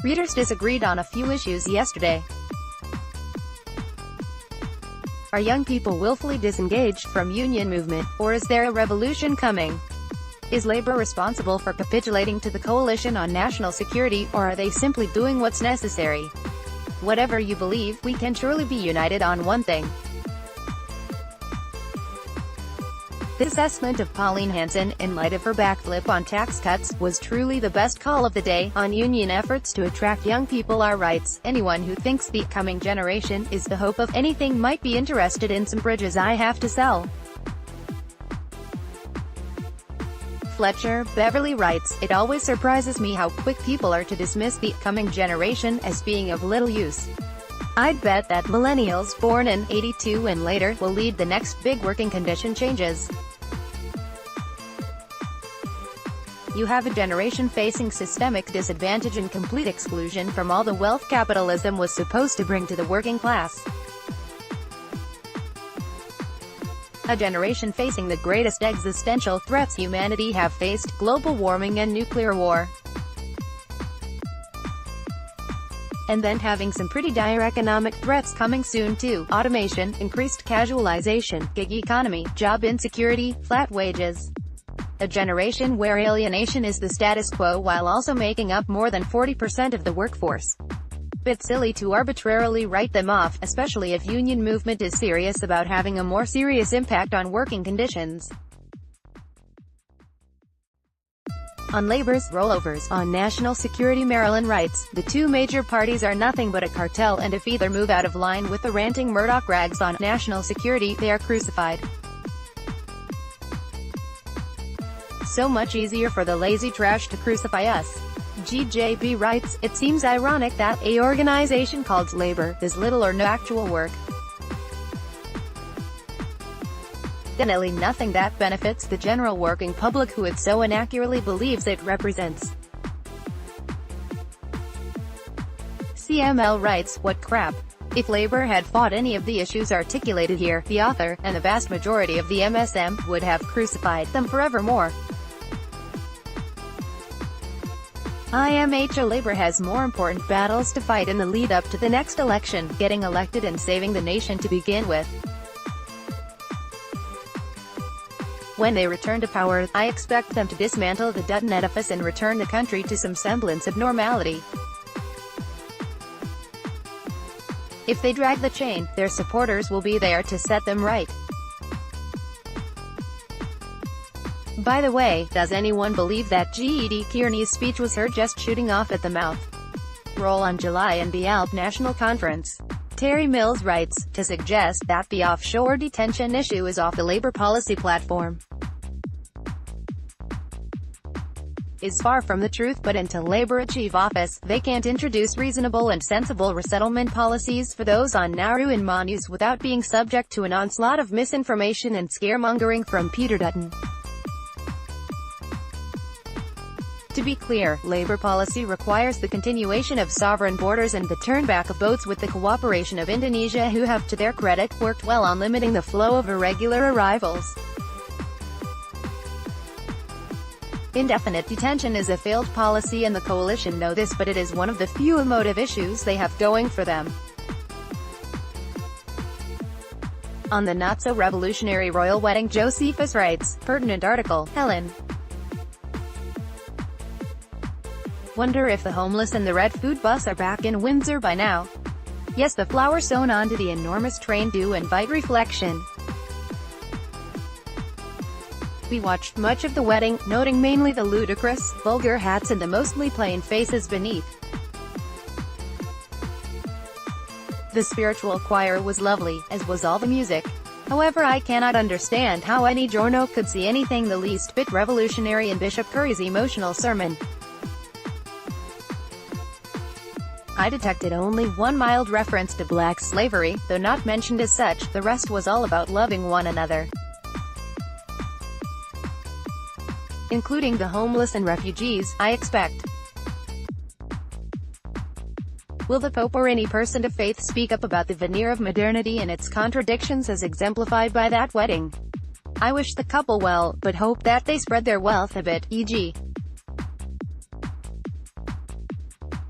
Readers disagreed on a few issues yesterday. Are young people willfully disengaged from union movement, or is there a revolution coming? Is Labour responsible for capitulating to the coalition on national security, or are they simply doing what's necessary? Whatever you believe, we can surely be united on one thing. The assessment of Pauline Hanson, in light of her backflip on tax cuts, was truly the best call of the day. On union efforts to attract young people are rights. Anyone who thinks the coming generation is the hope of anything might be interested in some bridges I have to sell. Fletcher Beverly writes, "It always surprises me how quick people are to dismiss the coming generation as being of little use. I'd bet that millennials born in '82 and later will lead the next big working condition changes. You have a generation facing systemic disadvantage and complete exclusion from all the wealth capitalism was supposed to bring to the working class. A generation facing the greatest existential threats humanity have faced, global warming and nuclear war. And then having some pretty dire economic threats coming soon too: automation, increased casualization, gig economy, job insecurity, flat wages. A generation where alienation is the status quo while also making up more than 40% of the workforce. Bit silly to arbitrarily write them off, especially if union movement is serious about having a more serious impact on working conditions." On Labour's rollovers on national security, Marilyn writes, "The two major parties are nothing but a cartel, and if either move out of line with the ranting Murdoch rags on national security, they are crucified. So much easier for the lazy trash to crucify us." GJB writes, "It seems ironic that a organization called Labour does little or no actual work. Definitely nothing that benefits the general working public who it so inaccurately believes it represents." CML writes, "What crap. If Labour had fought any of the issues articulated here, the author, and the vast majority of the MSM, would have crucified them forevermore. IMHO Labour has more important battles to fight in the lead-up to the next election, getting elected and saving the nation to begin with. When they return to power, I expect them to dismantle the Dutton edifice and return the country to some semblance of normality. If they drag the chain, their supporters will be there to set them right." By the way, does anyone believe that G.E.D. Kearney's speech was her just shooting off at the mouth? Roll on July and the ALP National Conference. Terry Mills writes, "To suggest that the offshore detention issue is off the Labour policy platform is far from the truth, but until Labour achieve office, they can't introduce reasonable and sensible resettlement policies for those on Nauru and Manus without being subject to an onslaught of misinformation and scaremongering from Peter Dutton." To be clear, Labour policy requires the continuation of sovereign borders and the turnback of boats with the cooperation of Indonesia, who have, to their credit, worked well on limiting the flow of irregular arrivals. Indefinite detention is a failed policy and the coalition know this, but it is one of the few emotive issues they have going for them. On the not-so-revolutionary royal wedding, Josephus writes, pertinent article, Helen. Wonder if the homeless and the red food bus are back in Windsor by now. Yes, the flowers sewn onto the enormous train do invite reflection. We watched much of the wedding, noting mainly the ludicrous, vulgar hats and the mostly plain faces beneath. The spiritual choir was lovely, as was all the music. However, I cannot understand how any giorno could see anything the least bit revolutionary in Bishop Curry's emotional sermon. I detected only one mild reference to black slavery, though not mentioned as such. The rest was all about loving one another, including the homeless and refugees, I expect. Will the Pope or any person of faith speak up about the veneer of modernity and its contradictions as exemplified by that wedding? I wish the couple well, but hope that they spread their wealth a bit, e.g.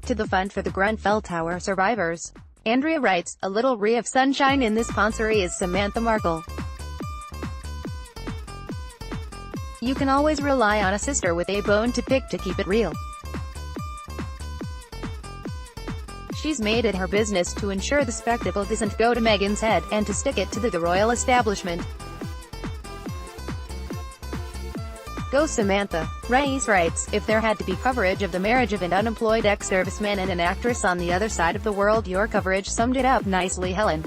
to the fund for the Grenfell Tower survivors. Andrea writes, a little ray of sunshine in this sponsor is Samantha Markle. You can always rely on a sister with a bone to pick to keep it real. She's made it her business to ensure the spectacle doesn't go to Meghan's head, and to stick it to the royal establishment. Go Samantha. Reyes writes, if there had to be coverage of the marriage of an unemployed ex-serviceman and an actress on the other side of the world, your coverage summed it up nicely, Helen.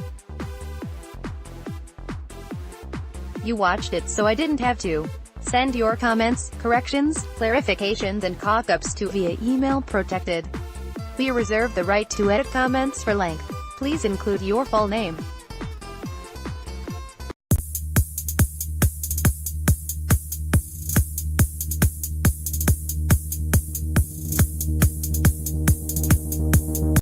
You watched it, so I didn't have to. Send your comments, corrections, clarifications and cock-ups to via email protected. We reserve the right to edit comments for length. Please include your full name.